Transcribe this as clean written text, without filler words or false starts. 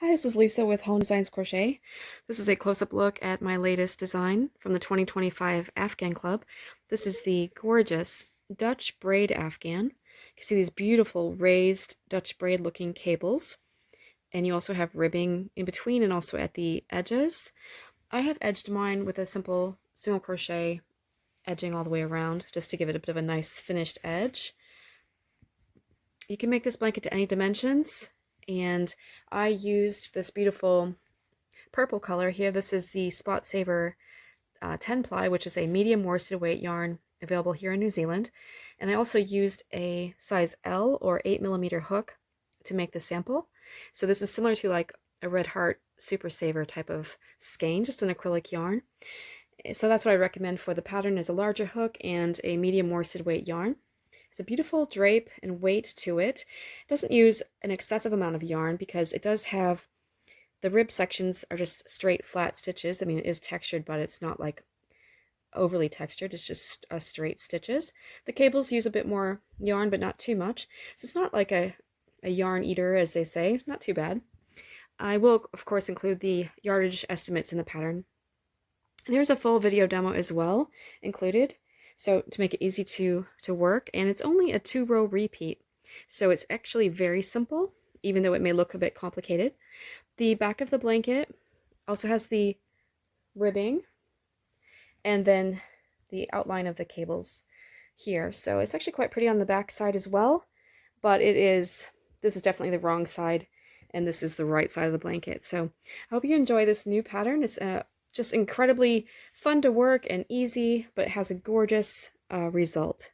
Hi, this is Lisa with Home Designs Crochet. This is a close-up look at my latest design from the 2025 Afghan Club. This is the gorgeous Dutch Braid Afghan. You can see these beautiful raised Dutch braid looking cables, and you also have ribbing in between and also at the edges. I have edged mine with a simple single crochet edging all the way around just to give it a bit of a nice finished edge. You can make this blanket to any dimensions, and I used this beautiful purple color here. This is the Spot Saver 10 ply, which is a medium worsted weight yarn available here in New Zealand. And I also used a size L or 8mm hook to make the sample. So this is similar to like a Red Heart Super Saver type of skein, just an acrylic yarn. So that's what I recommend for the pattern, is a larger hook and a medium worsted weight yarn. It's a beautiful drape and weight to it. It doesn't use an excessive amount of yarn because it does have the rib sections are just straight flat stitches. I mean, it is textured, but it's not like overly textured. It's just straight stitches. The cables use a bit more yarn, but not too much. So it's not like a yarn eater, as they say. Not too bad. I will, of course, include the yardage estimates in the pattern. There's a full video demo as well included, so to make it easy to work. And it's only a 2-row repeat, so it's actually very simple, even though it may look a bit complicated. The back of the blanket also has the ribbing and then the outline of the cables here. So it's actually quite pretty on the back side as well, but this is definitely the wrong side and this is the right side of the blanket. So I hope you enjoy this new pattern. It's just incredibly fun to work and easy, but it has a gorgeous result.